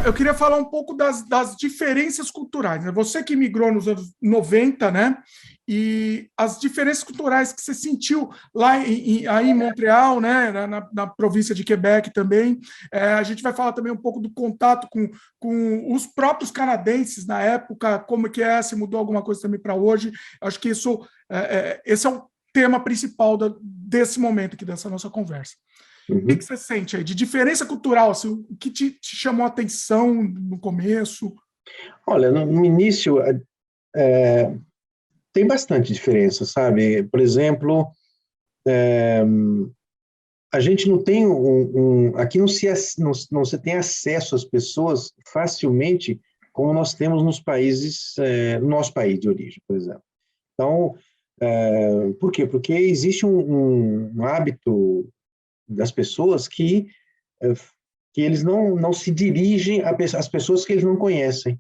eu queria falar um pouco das diferenças culturais, né? Você que migrou nos anos 90, né? E as diferenças culturais que você sentiu lá aí em Montreal, né? Na província de Quebec também. A gente vai falar também um pouco do contato com os próprios canadenses na época, como que se mudou alguma coisa também para hoje. Acho que esse é o tema principal desse momento aqui, dessa nossa conversa. O que você sente aí de diferença cultural? Assim, o que te chamou a atenção no começo? Olha, no início tem bastante diferença, sabe? Por exemplo, a gente não tem aqui não se tem acesso às pessoas facilmente como nós temos nos países, no nosso país de origem, por exemplo. Então, por quê? Porque existe um hábito das pessoas que eles não se dirigem às pessoas que eles não conhecem.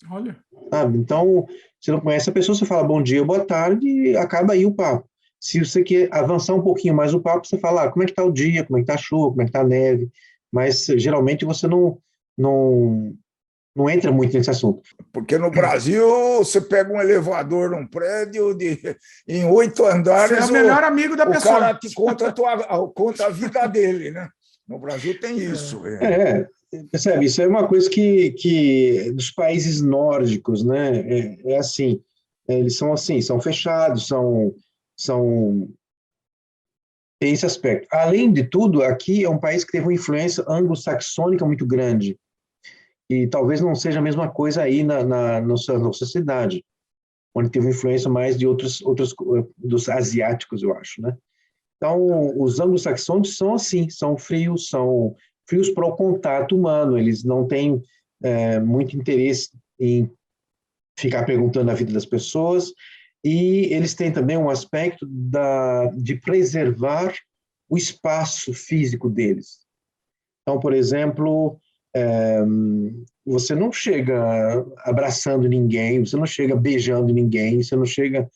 Olha. Sabe? Então, você não conhece a pessoa, você fala bom dia, boa tarde, e acaba aí o papo. Se você quer avançar um pouquinho mais o papo, você fala, como é que está o dia, como é que está a chuva, como é que está a neve, mas geralmente você não entra muito nesse assunto. Porque no Brasil, você pega um elevador num prédio em 8 andares, você é o melhor amigo da pessoa. O cara te conta a vida dele, né? No Brasil tem isso. Percebe? Isso é uma coisa que dos países nórdicos, né? É assim, eles são assim, são fechados, tem esse aspecto. Além de tudo, aqui é um país que teve uma influência anglo-saxônica muito grande, e talvez não seja a mesma coisa aí na nossa cidade, onde teve influência mais de outros dos asiáticos, eu acho, né? Então, os anglo-saxônicos são assim, são frios para o contato humano, eles não têm muito interesse em ficar perguntando a vida das pessoas, e eles têm também um aspecto de preservar o espaço físico deles. Então, por exemplo, você não chega abraçando ninguém, você não chega beijando ninguém, você não chega...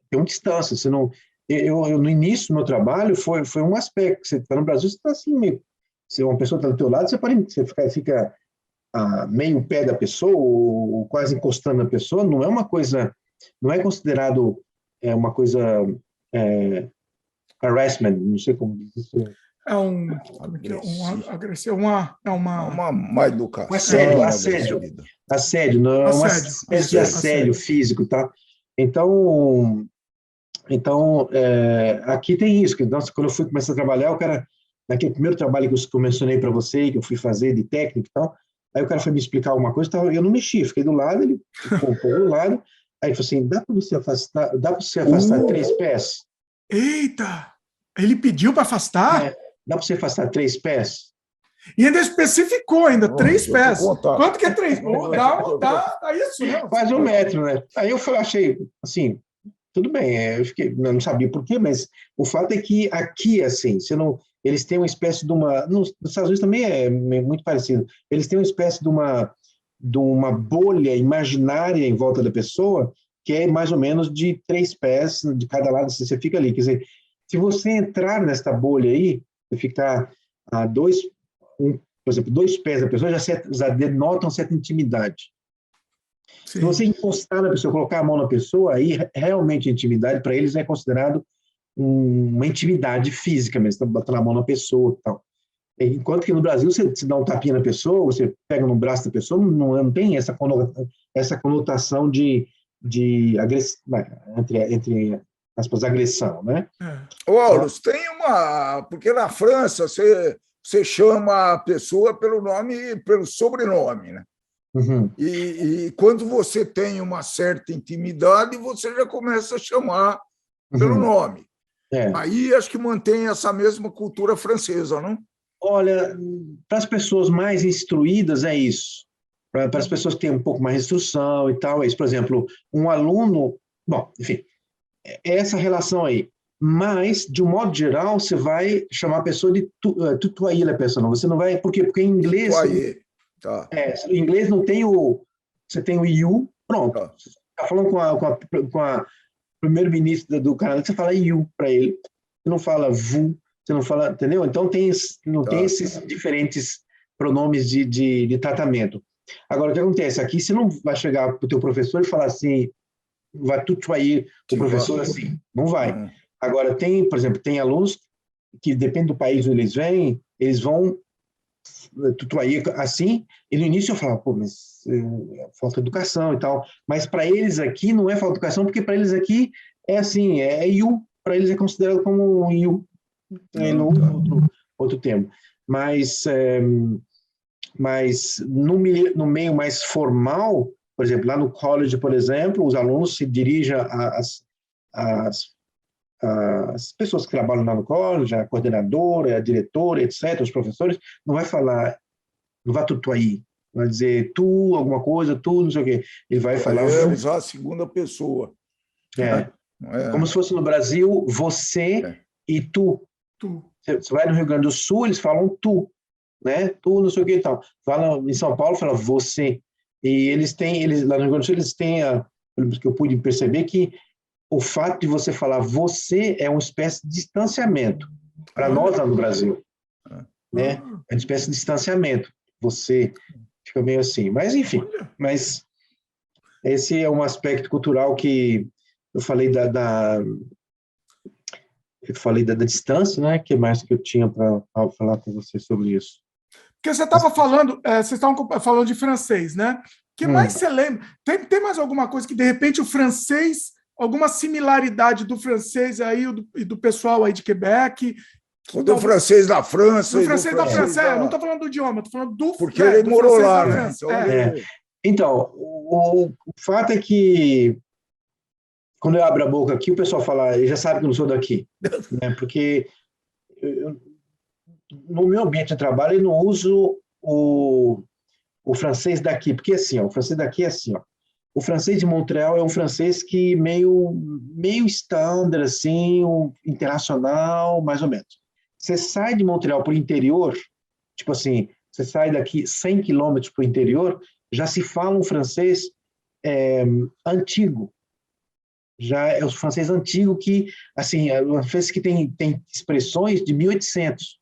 Tem uma distância, você não... no início do meu trabalho, foi um aspecto. Você está no Brasil, você está assim, meio... Se uma pessoa está do teu lado, você fica a meio pé da pessoa, ou quase encostando na pessoa, não é uma coisa... Não é considerado uma coisa... harassment, não sei como dizer isso. Uma má educação. Assédio, não é uma espécie de assédio físico, tá? Então, aqui tem isso. Então, quando eu fui começar a trabalhar, o cara, naquele primeiro trabalho que eu mencionei para você, que eu fui fazer de técnico e tal, aí o cara foi me explicar alguma coisa, eu não mexi, fiquei do lado, ele ficou do lado, aí ele falou assim, dá para você afastar 3 pés? Eita! Ele pediu para afastar? Dá para você afastar 3 pés? E ainda especificou, 3 pés. Quanto que é 3? Dá isso, né? Quase 1 metro, né? Aí eu achei, assim, tudo bem, eu não sabia por quê, mas o fato é que aqui, assim, eles têm uma espécie de uma... Nos Estados Unidos também é muito parecido. Eles têm uma espécie de uma bolha imaginária em volta da pessoa, que é mais ou menos de 3 pés de cada lado, assim, você fica ali. Quer dizer, se você entrar nesta bolha aí, você ficar a por exemplo, 2 pés da pessoa, já denotam certa intimidade. Sim. Se você encostar na pessoa, colocar a mão na pessoa, aí realmente a intimidade, para eles, é considerado uma intimidade física mesmo, botando a mão na pessoa e tal. Enquanto que no Brasil, você dá um tapinha na pessoa, você pega no braço da pessoa, não tem essa conotação de entre aspas, agressão, né? Aulos, tem porque na França você chama a pessoa pelo sobrenome, né? Uhum. E quando você tem uma certa intimidade, você já começa a chamar pelo nome. Aí acho que mantém essa mesma cultura francesa, não? Olha, para as pessoas mais instruídas é isso. Para as pessoas que têm um pouco mais de instrução e tal, é isso. Por exemplo, um aluno... Bom, enfim, é essa relação aí. Mas, de um modo geral, você vai chamar a pessoa de tutoyer a pessoa. Você não vai... Por quê? Porque em inglês... Tá. Em inglês não tem você tem o you, pronto. Tá. Você está falando com a primeiro-ministro do Canadá, você fala you para ele. Você não fala vous, você não fala, entendeu? Então tem esses diferentes pronomes de tratamento. Agora, o que acontece? Aqui você não vai chegar para o teu professor e falar assim, vai tutoyer o professor assim, não vai. Agora, por exemplo, tem alunos que, depende do país onde eles vêm, eles vão tutoyer assim, e no início eu falava, pô, mas falta educação e tal, mas para eles aqui não é falta de educação, porque para eles aqui é assim, é you, para eles é considerado como um you, não outro termo. Mas no meio mais formal, por exemplo, lá no college, por exemplo, os alunos se dirigem às pessoas que trabalham lá no college, a coordenadora, a diretora, etc., os professores, não vai tutoyer, vai dizer tu, alguma coisa, tu, não sei o quê. Ele vai falar... usar a segunda pessoa. Como se fosse no Brasil, você e tu. Você vai no Rio Grande do Sul, eles falam tu, né? Tu, não sei o que e tal. Em São Paulo, fala você. E lá no Rio Grande do Sul, eles têm, pelo que eu pude perceber, que o fato de você falar você é uma espécie de distanciamento para nós lá no Brasil, né? É uma espécie de distanciamento. Você fica meio assim. Mas, enfim, esse é um aspecto cultural que eu falei da distância, né? Que mais que eu tinha para falar com você sobre isso? Porque você estava falando, vocês estavam falando de francês, né? O que mais você lembra? Tem mais alguma coisa que, de repente, o francês, alguma similaridade do francês aí e do pessoal aí de Quebec? Do francês da França. Do francês da França, eu não estou falando do idioma, estou falando do porque ele morou lá, né? Então, o fato é que quando eu abro a boca aqui, o pessoal fala, ele já sabe que eu não sou daqui, né? Porque no meu ambiente de trabalho eu não uso o francês daqui, porque assim, o francês daqui é assim, o francês de Montreal é um francês que meio standard, assim, internacional, mais ou menos. Você sai de Montreal para o interior, tipo assim, você sai daqui 100 quilômetros para o interior, já se fala um francês antigo. Já é o francês antigo que, assim, é um francês que tem expressões de 1800.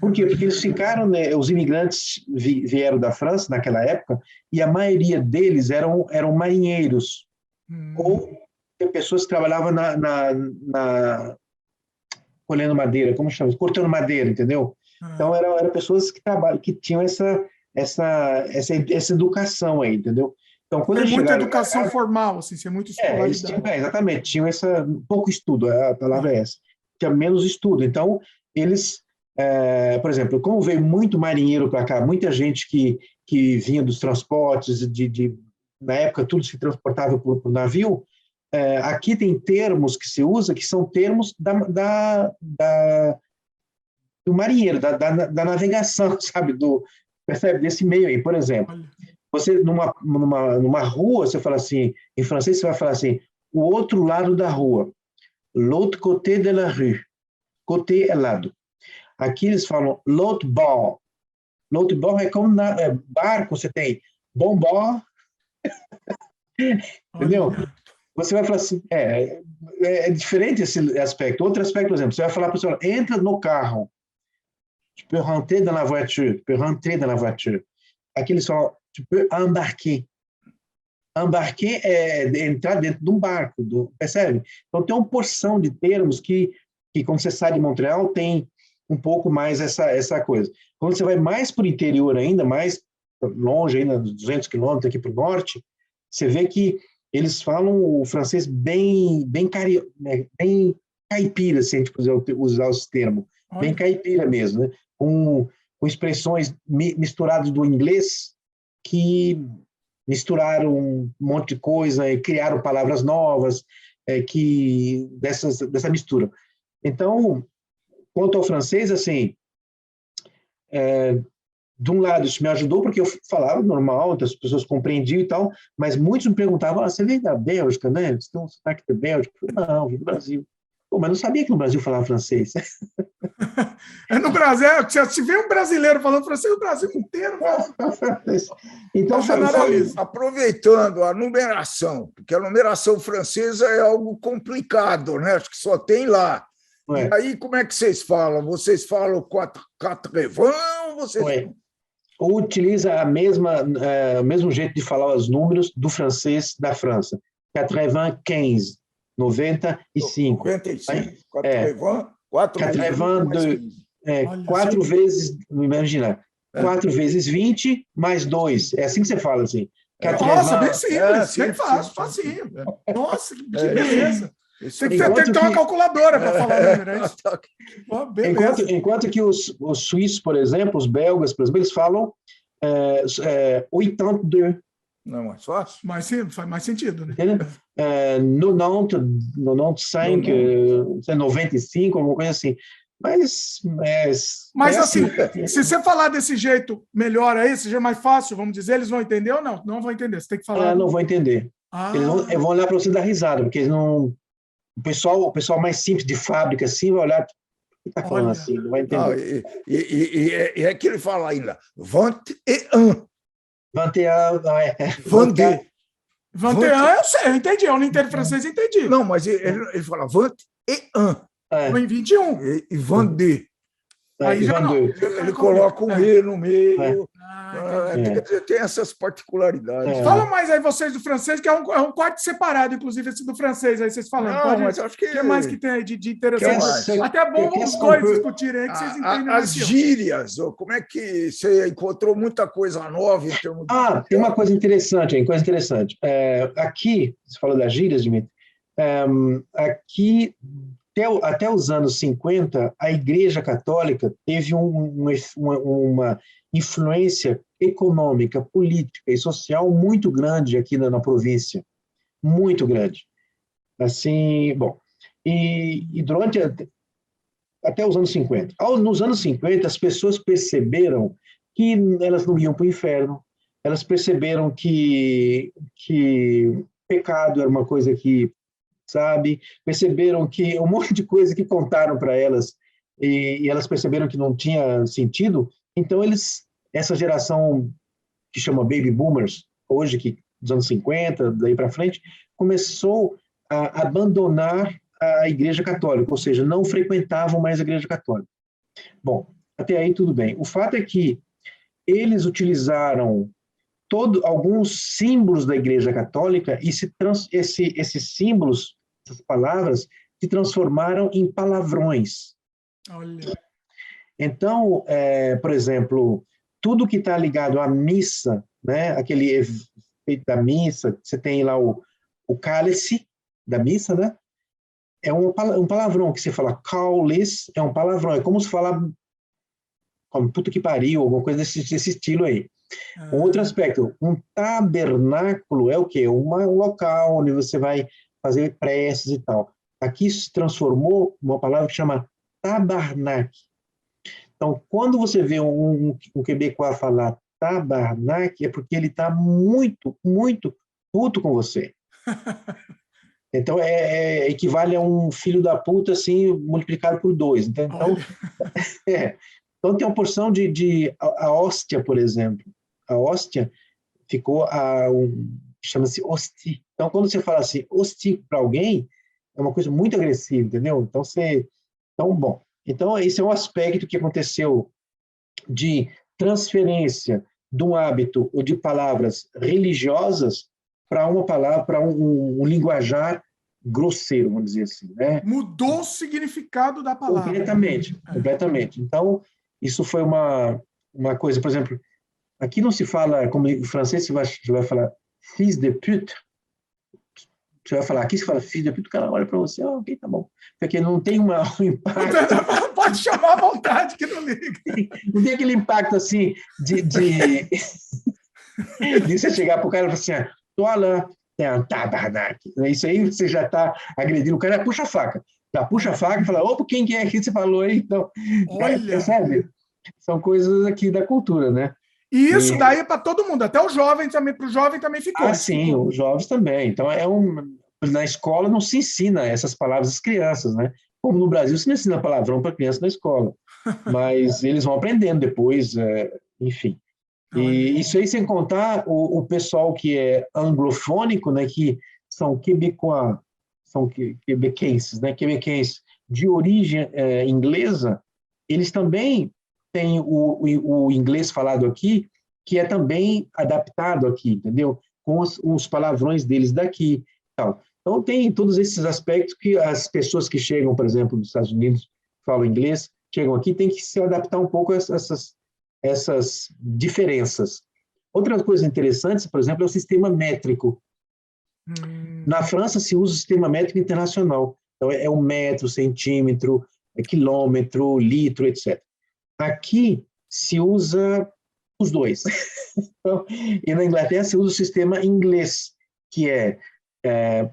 Por quê? Porque eles ficaram, né, os imigrantes vieram da França naquela época e a maioria deles eram marinheiros ou pessoas que trabalhavam colhendo madeira, como chama? Cortando madeira, entendeu? Então eram pessoas que tinham essa educação aí, entendeu? Então, quando tem muita educação formal, assim, sem muito escolaridade. Exatamente, tinham pouco estudo, a palavra é essa. Tinha menos estudo. Então, eles, por exemplo, como veio muito marinheiro para cá, muita gente que vinha dos transportes, na época tudo se transportava por navio, aqui tem termos que se usa que são termos do marinheiro, da navegação, sabe? Percebe? Desse meio aí, por exemplo. Você, numa rua, você fala assim, em francês você vai falar assim, o outro lado da rua, l'autre côté de la rue, côté é lado. Aqui eles falam l'autre bord. L'autre bord é como barco, você tem bon bord, entendeu? Você vai falar assim, é diferente esse aspecto. Outro aspecto, por exemplo, você vai falar para o pessoal, entra no carro, tu peux rentrer dans la voiture, tu peux rentrer dans la voiture. Aqui eles falam, tu peux embarquer. Embarquer é entrar dentro de um barco, percebe? Então tem uma porção de termos que quando você sai de Montreal tem um pouco mais essa coisa. Quando você vai mais para o interior ainda, mais longe, ainda 200 quilômetros aqui para o norte, você vê que eles falam o francês bem caipira, se a gente puder usar esse termo, bem caipira mesmo, né? Com expressões misturadas do inglês que misturaram um monte de coisa e criaram palavras novas dessa mistura. Então, quanto ao francês, assim, de um lado isso me ajudou porque eu falava normal, então as pessoas compreendiam e tal, mas muitos me perguntavam, você veio da Bélgica, né? Você tem um sotaque da Bélgica? Eu falei, não, vim do Brasil. Pô, mas não sabia que no Brasil falava francês. No Brasil, se vê um brasileiro falando francês, o Brasil inteiro fala. Então, aproveitando a numeração, porque a numeração francesa é algo complicado, né? Acho que só tem lá. E aí, como é que vocês falam? Vocês falam 80 ou vocês... Ou utiliza o mesmo jeito de falar os números do francês da França. 95, 95. 95. 4 vezes, imagina, 4 vezes 20 mais 2. É assim que você fala, assim. Nossa, bem simples, bem fácil, facinho. Nossa, que beleza. Tem que ter uma calculadora para falar o número, é isso? Enquanto que os suíços, por exemplo, os belgas, por exemplo, eles falam 82. Não é mais fácil? Mas sim, faz mais sentido, né? 90, 95, 95, alguma coisa assim. Mas assim, se você falar desse jeito melhor aí, seja mais fácil, vamos dizer, eles vão entender ou não? Não vão entender, você tem que falar. Não vão entender. Eles vão olhar para você dar risada, porque eles não... O pessoal mais simples de fábrica assim vai olhar, o que está falando assim, não vai entender. E é que ele fala ainda, 21. 21, eu sei, eu entendi. Eu não entendo francês, entendi. Não, mas ele fala 21. Em 21. E 22. Aí já não. Ele coloca um E no meio. Quer dizer, tem essas particularidades. Fala mais aí vocês do francês, que é um quarto separado, inclusive, esse do francês, aí vocês falando. Não, mas acho que... O que mais que tem aí de interessante? Até é bom os dois discutirem aí, que vocês entendem. As gírias, como é que você encontrou muita coisa nova em termos de... Tem uma coisa interessante. Aqui, você falou das gírias, Dimitri, aqui... Até os anos 50, a Igreja Católica teve uma influência econômica, política e social muito grande aqui na província. Muito grande. Assim, bom, e durante até os anos 50. Nos anos 50, as pessoas perceberam que elas não iam para o inferno, elas perceberam que pecado era uma coisa que, sabe, perceberam que um monte de coisa que contaram para elas e elas perceberam que não tinha sentido, então essa geração que chama Baby Boomers, hoje, que dos anos 50, daí para frente, começou a abandonar a Igreja Católica, ou seja, não frequentavam mais a Igreja Católica. Bom, até aí tudo bem. O fato é que eles utilizaram alguns símbolos da Igreja Católica e esses símbolos, essas palavras, se transformaram em palavrões. Olha. Então, por exemplo, tudo que está ligado à missa, né, aquele efeito da missa, você tem lá o cálice da missa, né? É um palavrão que você fala, cálice é um palavrão, é como se fala como puta que pariu, alguma coisa desse estilo aí. Um outro aspecto, um tabernáculo é o quê? Um local onde você vai fazer preces e tal. Aqui se transformou uma palavra que chama tabarnak. Então, quando você vê um quebecois falar tabarnak, é porque ele está muito, muito puto com você. Então, equivale a um filho da puta, assim, multiplicado por 2. Então, então tem uma porção a hóstia, por exemplo. A hóstia ficou chama-se hostie. Então, quando você fala assim, hostie para alguém, é uma coisa muito agressiva, entendeu? Bom. Então, esse é um aspecto que aconteceu de transferência de um hábito ou de palavras religiosas para uma palavra, para um linguajar grosseiro, vamos dizer assim, né? Mudou o significado da palavra. Completamente. Então, isso foi uma coisa, por exemplo, aqui não se fala, como em francês você vai falar fils de pute, você vai falar, aqui se fala fils de pute, o cara olha para você, ok, tá bom. Porque não tem um impacto... Pode chamar à vontade, que não liga. Não tem aquele impacto, assim, de você chegar para o cara e falar assim, tô lá, tem um tabarnak. Isso aí você já está agredindo o cara, puxa a faca. Já puxa a faca e fala, opa, quem que é que você falou aí? Então, sabe? São coisas aqui da cultura, né? E isso daí é para todo mundo, até o jovem também, para o jovem também ficou. Sim, os jovens também. Então, na escola não se ensina essas palavras às crianças, né? Como no Brasil se não ensina palavrão para criança na escola. Mas eles vão aprendendo depois, enfim. E isso aí sem contar o pessoal que é anglofônico, né? Que são quebecois, são quebequenses, né? Quebequenses de origem inglesa, eles também tem o inglês falado aqui, que é também adaptado aqui, entendeu? Com os palavrões deles daqui. Tal. Então, tem todos esses aspectos que as pessoas que chegam, por exemplo, dos Estados Unidos, falam inglês, chegam aqui, tem que se adaptar um pouco a essas diferenças. Outra coisa interessante, por exemplo, é o sistema métrico. Na França se usa o sistema métrico internacional. Então, é o metro, centímetro, quilômetro, litro, etc. Aqui se usa os dois. Então, e na Inglaterra se usa o sistema inglês, que é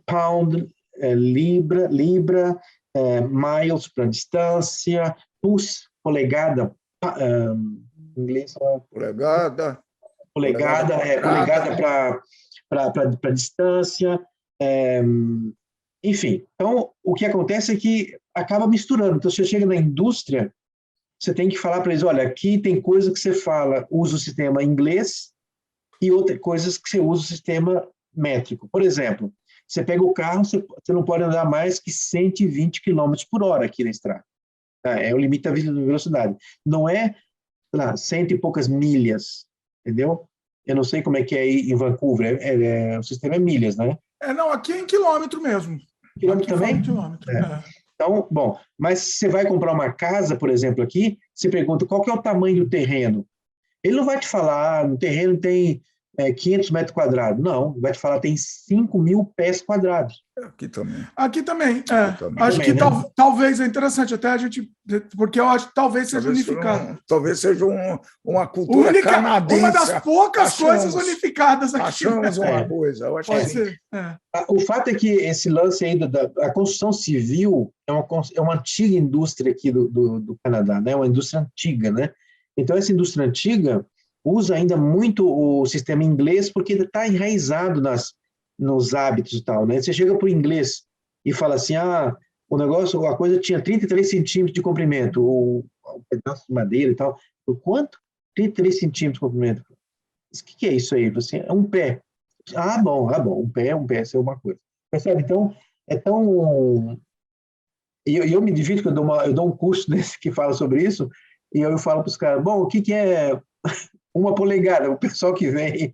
pound, libra, miles para distância, pus, polegada, inglês, polegada para distância, enfim. Então, o que acontece é que acaba misturando. Então, você chega na indústria, você tem que falar para eles, olha, aqui tem coisa que você fala, usa o sistema inglês e outras coisas que você usa o sistema métrico. Por exemplo, você pega o carro, você não pode andar mais que 120 km por hora aqui na estrada. É o limite da velocidade. Não é, sei lá, 100 e poucas milhas, entendeu? Eu não sei como é que é aí em Vancouver, o sistema é milhas, né? Não, aqui é em quilômetro mesmo. Quilômetro aqui também? Quilômetro. Então, bom, mas você vai comprar uma casa, por exemplo, aqui, você pergunta qual que é o tamanho do terreno. Ele não vai te falar, no terreno tem 500 metros quadrados. Não, vai te falar tem 5.000 pés quadrados. Aqui também. Aqui também. também, Acho que né? talvez é interessante até a gente, porque eu acho que talvez seja unificado. Talvez seja uma cultura canadense. Uma das poucas coisas unificadas aqui. Achamos uma coisa. Eu acho Pode que ser. O fato é que esse lance aí da construção civil é uma antiga indústria aqui do Canadá, né? Uma indústria antiga, né? Então, essa indústria antiga usa ainda muito o sistema inglês porque ele está enraizado nos hábitos e tal, né? Você chega para o inglês e fala assim, o negócio, a coisa tinha 33 centímetros de comprimento, o pedaço de madeira e tal. Quanto? 33 centímetros de comprimento. O que é isso aí? Você, é um pé. Bom, um pé, isso é uma coisa. Percebe? Então, é tão... E eu me divido, que eu dou um curso desse que fala sobre isso, e eu falo para os caras, bom, o que é uma polegada? O pessoal que vem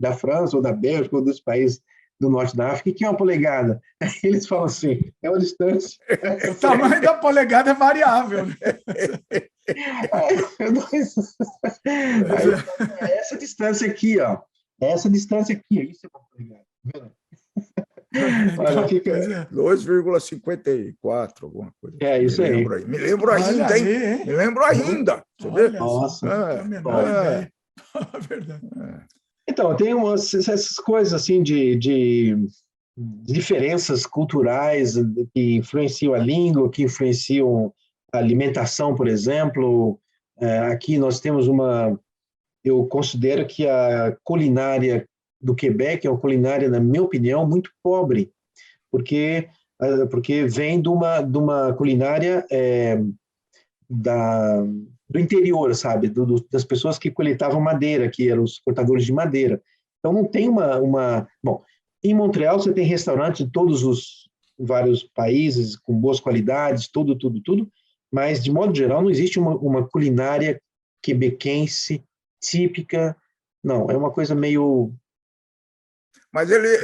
da França ou da Bélgica ou dos países do norte da África, o que é uma polegada? Eles falam assim, é uma distância. O tamanho da polegada é variável. Né? Essa distância aqui, ó. Essa distância aqui, isso é uma polegada. Olha, fica 2,54, alguma coisa. É isso aí. Me lembro ainda, hein? Me lembro ainda. Você vê? Nossa. Verdade. Então, tem essas coisas assim de diferenças culturais que influenciam a língua, que influenciam a alimentação, por exemplo. Aqui nós temos eu considero que a culinária do Quebec é uma culinária, na minha opinião, muito pobre, porque vem de uma culinária do interior, sabe? Das pessoas que coletavam madeira, que eram os cortadores de madeira. Então, não tem Bom, em Montreal você tem restaurantes de todos os vários países, com boas qualidades, tudo, mas, de modo geral, não existe uma culinária quebequense típica. Não, é uma coisa meio... Mas eles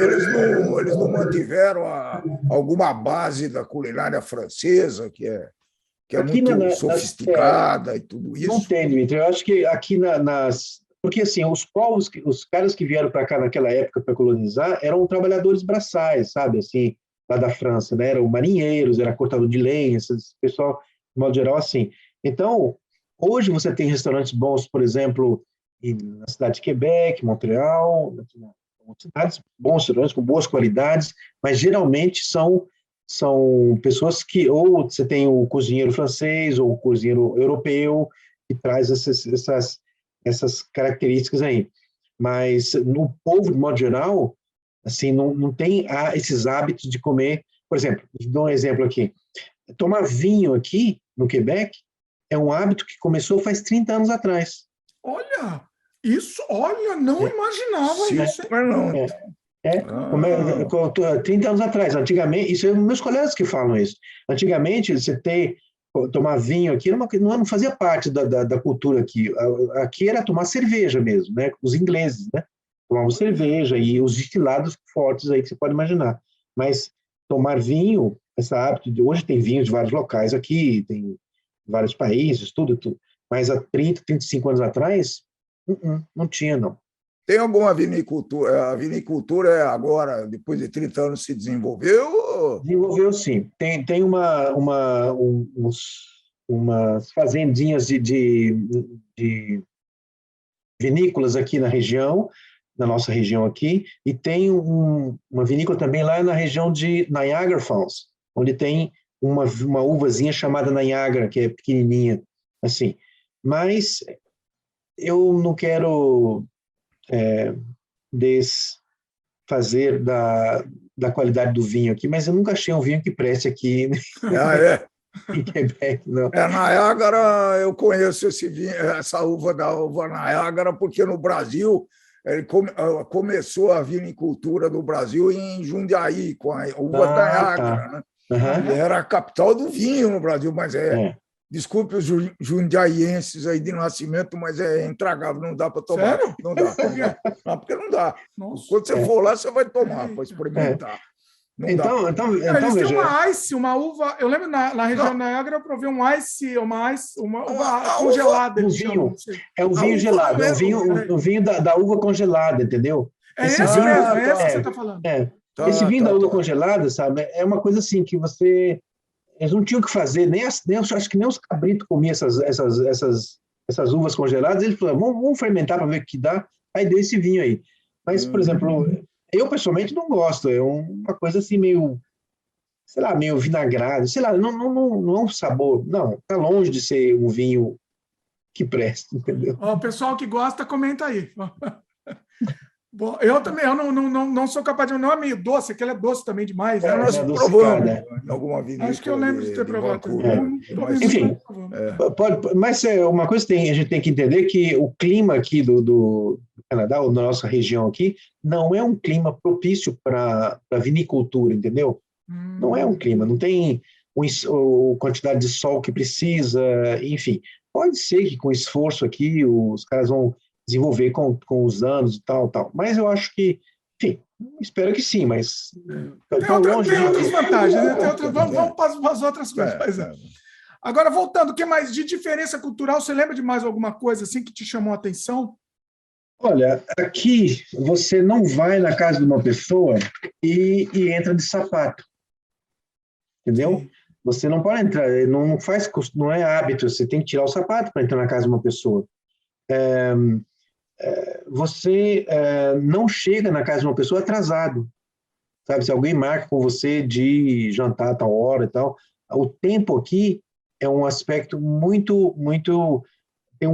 não mantiveram alguma base da culinária francesa, que é muito sofisticada e tudo isso? Não tem, Dmitry. Eu acho que aqui porque, assim, os caras que vieram para cá naquela época para colonizar eram trabalhadores braçais, sabe, assim, lá da França, né? Eram marinheiros, era cortador de lenha, esse pessoal, de modo geral, assim. Então, hoje você tem restaurantes bons, por exemplo, na cidade de Quebec, Montreal, cidades, bons restaurantes com boas qualidades, mas geralmente são pessoas que, ou você tem o cozinheiro francês ou o cozinheiro europeu, que traz essas características aí. Mas no povo, de modo geral, assim, não tem esses hábitos de comer. Por exemplo, vou dar um exemplo aqui. Tomar vinho aqui, no Quebec, é um hábito que começou faz 30 anos atrás. Não imaginava isso. Não. 30 anos atrás. Antigamente, isso é meus colegas que falam isso. Antigamente, você tem tomar vinho aqui não fazia parte da cultura aqui. Aqui era tomar cerveja mesmo, né? Os ingleses, né? Tomavam cerveja e os destilados fortes aí que você pode imaginar. Mas tomar vinho, esse hábito hoje tem vinhos de vários locais aqui, tem vários países, tudo. Mas há 30, 35 anos atrás, não tinha, não. Tem alguma vinicultura? A vinicultura agora, depois de 30 anos, se desenvolveu? Desenvolveu, sim. Tem umas fazendinhas de vinícolas aqui na região, na nossa região aqui, e tem uma vinícola também lá na região de Niagara Falls, onde tem uma uvazinha chamada Niagara, que é pequenininha, assim. Mas eu não quero desfazer da qualidade do vinho aqui, mas eu nunca achei um vinho que preste aqui em Quebec, não. Niagara, eu conheço esse vinho, essa uva da uva Niagara, porque no Brasil começou a vinicultura do Brasil em Jundiaí, com a uva Niagara, né? Uhum. Era a capital do vinho no Brasil, mas desculpe os jundiaienses aí de nascimento, mas é intragável, não dá para tomar. Sério? Não dá. Não, porque não dá. Nossa. Quando você for lá, você vai tomar para experimentar. Então eles têm uma ice, uma uva. Eu lembro na região da Niagara, eu provei uma uva congelada. É o vinho gelado, é o vinho da uva congelada, entendeu? É esse mesmo, é esse que você está falando. Esse vinho da uva congelada, sabe, é uma coisa assim que eles não tinham o que fazer, acho que nem os cabritos comiam essas uvas congeladas. Eles falaram, vamos fermentar para ver o que dá. Aí deu esse vinho aí. Mas, por exemplo, eu pessoalmente não gosto. É uma coisa assim meio, sei lá, meio vinagrado. Sei lá, não é um sabor. Não, está longe de ser um vinho que presta, entendeu? O pessoal que gosta, comenta aí. Bom, eu também não sou capaz de... Não é meio doce, aquele é doce também demais. Nós provamos em alguma vinícola. Acho que eu lembro de ter provado. Enfim, mas uma coisa a gente tem que entender que o clima aqui do Canadá, ou da nossa região aqui, não é um clima propício para vinicultura, entendeu? Não é um clima, não tem a quantidade de sol que precisa, enfim. Pode ser que com esforço aqui os caras vão desenvolver com os anos e tal. Mas eu acho que, enfim, espero que sim, mas... Tem outras vantagens, né? Vamos para as outras coisas. Agora, voltando, o que mais de diferença cultural? Você lembra de mais alguma coisa assim que te chamou a atenção? Olha, aqui você não vai na casa de uma pessoa e entra de sapato, entendeu? Sim. Você não pode entrar, não é hábito, você tem que tirar o sapato para entrar na casa de uma pessoa. Você não chega na casa de uma pessoa atrasado, sabe? Se alguém marca com você de jantar a tal hora e tal, o tempo aqui é um aspecto muito tem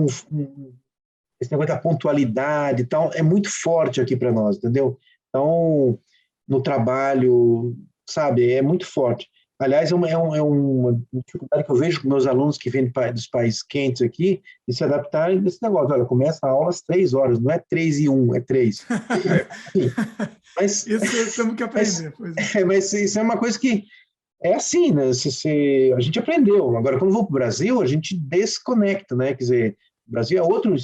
esse negócio da pontualidade e tal, é muito forte aqui para nós, entendeu? Então, no trabalho, sabe, é muito forte. Aliás, é uma dificuldade que eu vejo com meus alunos que vêm dos países quentes aqui, de se adaptarem desse negócio. Olha, começa a aula às 3 horas, não é 3 e 1, é 3. Mas, isso temos que aprender. Mas isso é uma coisa que é assim, né? A gente aprendeu. Agora, quando eu vou para o Brasil, a gente desconecta, né? Quer dizer, o Brasil é outro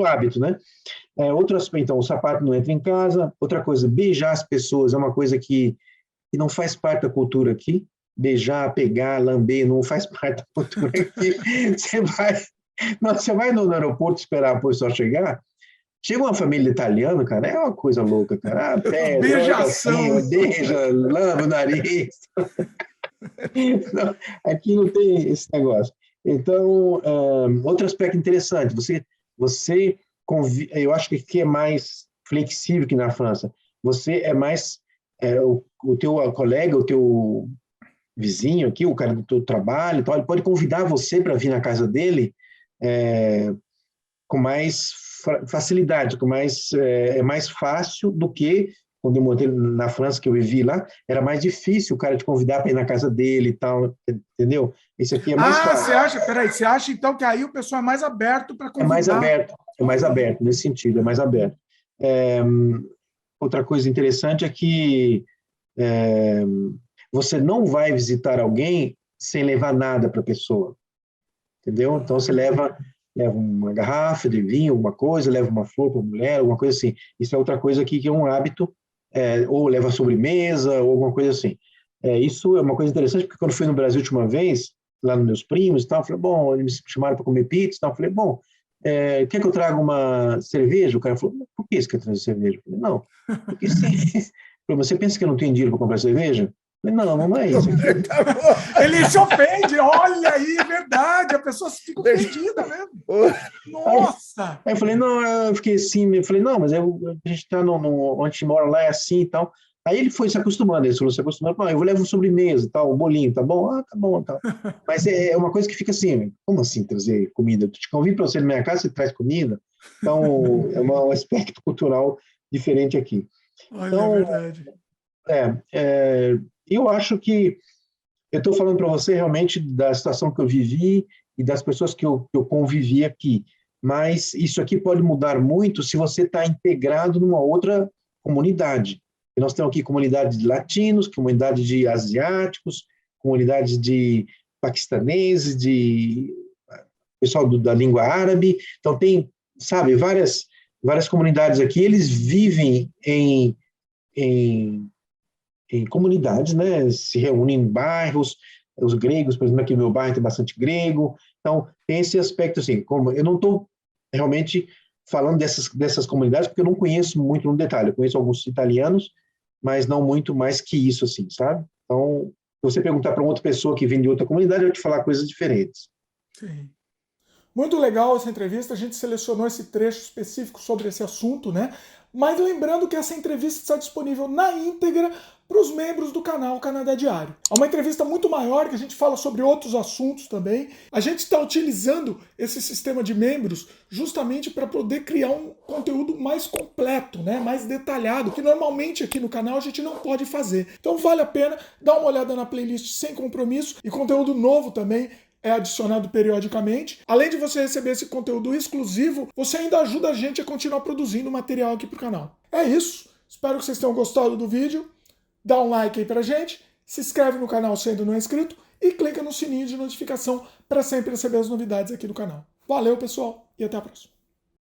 hábito, né? Outro aspecto, então, o sapato não entra em casa. Outra coisa, beijar as pessoas é uma coisa que não faz parte da cultura aqui. Beijar, pegar, lamber, não faz parte da cultura aqui. Você vai no aeroporto esperar a pessoa chegar, chega uma família italiana, cara, é uma coisa louca, cara. Beijação. Beija, lamba o nariz. Não, aqui não tem esse negócio. Então, outro aspecto interessante, eu acho que aqui é mais flexível que na França. Você é mais... o teu colega, o teu vizinho aqui, o cara do teu trabalho, então, ele pode convidar você para vir na casa dele com mais facilidade, é mais fácil do que quando eu montei na França, que eu vivi lá, era mais difícil o cara te convidar para ir na casa dele e tal, entendeu? Isso aqui é mais fácil. Você acha então que aí o pessoal é mais aberto para convidar? É mais aberto, nesse sentido, é mais aberto. Outra coisa interessante é que você não vai visitar alguém sem levar nada para a pessoa, entendeu? Então você leva uma garrafa de vinho, alguma coisa, leva uma flor para a mulher, alguma coisa assim. Isso é outra coisa aqui que é um hábito, ou leva sobremesa, ou alguma coisa assim. Isso é uma coisa interessante, porque quando fui no Brasil a última vez, lá nos meus primos e tal, eu falei, bom, eles me chamaram para comer pizza e tal, eu falei, bom, quer que eu traga uma cerveja? O cara falou, por que você quer trazer cerveja? Eu falei, não, porque sim. Você pensa que eu não tenho dinheiro para comprar cerveja? Eu falei, não é isso. Ele se ofende, olha aí, é verdade, a pessoa fica ofendida mesmo. Nossa! Aí eu falei, não, eu fiquei assim, eu falei, não, mas a gente está onde a gente mora lá é assim e tal. Aí ele foi se acostumando, ele falou, se acostumando, eu levo sobremesa e tal, um bolinho, tá bom? Ah, tá bom, tal. Mas é uma coisa que fica assim, como assim trazer comida? Eu te convido para você na minha casa, você traz comida? Então, é um aspecto cultural diferente aqui. Olha, Então, é verdade. Eu acho que eu estou falando para você realmente da situação que eu vivi e das pessoas que eu convivi aqui. Mas isso aqui pode mudar muito se você está integrado numa outra comunidade. E nós temos aqui comunidade de latinos, comunidade de asiáticos, comunidade de paquistaneses, de pessoal da língua árabe. Então tem, sabe, várias comunidades aqui. Eles vivem em comunidades, né? Se reúnem em bairros, os gregos, por exemplo, aqui no meu bairro tem bastante grego, então tem esse aspecto assim, como eu não estou realmente falando dessas comunidades, porque eu não conheço muito no detalhe, eu conheço alguns italianos, mas não muito mais que isso, assim, sabe? Então, se você perguntar para uma outra pessoa que vem de outra comunidade, eu vou te falar coisas diferentes. Sim. Muito legal essa entrevista, a gente selecionou esse trecho específico sobre esse assunto, né? Mas lembrando que essa entrevista está disponível na íntegra para os membros do canal Canadá Diário. É uma entrevista muito maior, que a gente fala sobre outros assuntos também. A gente está utilizando esse sistema de membros justamente para poder criar um conteúdo mais completo, né? Mais detalhado, que normalmente aqui no canal a gente não pode fazer. Então vale a pena dar uma olhada na playlist sem compromisso e conteúdo novo também é adicionado periodicamente. Além de você receber esse conteúdo exclusivo, você ainda ajuda a gente a continuar produzindo material aqui pro canal. É isso. Espero que vocês tenham gostado do vídeo. Dá um like aí pra gente, se inscreve no canal se ainda não é inscrito e clica no sininho de notificação para sempre receber as novidades aqui do canal. Valeu, pessoal, e até a próxima.